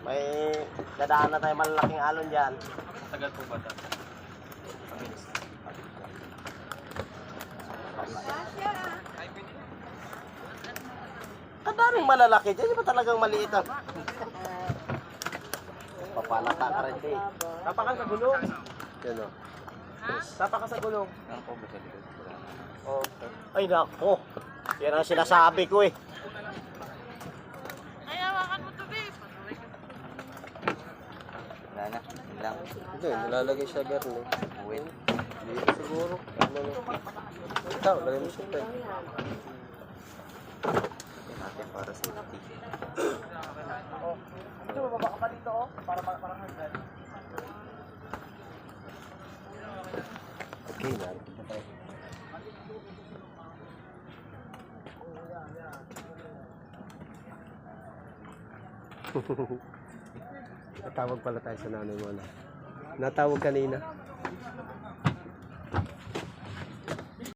May dadaan na tayo malalaking alon dyan. Tagal po ba ito? Kadaming malalaki dyan. Di ba talagang maliit ang... Papalata ka rin eh. Tapa ka sa gulong. Yan o. Tapa ka sa gulong. Ano po ba sa likod? Oh. Ay nako. Yan ang sinasabi ko eh. Ay, hawakan mo to, babe. Wala na. Yun lang. Hindi, nilalagay siya garne. Wait. Hindi siguro. Ikaw, lagay mo siya tayo. Natin para sa safety. Oh. Ito, bababa ka pa dito, oh. Para hanggan. Okay, narito na tayo. Natawag pala tayo sa nanay mo na. Natawag kanina.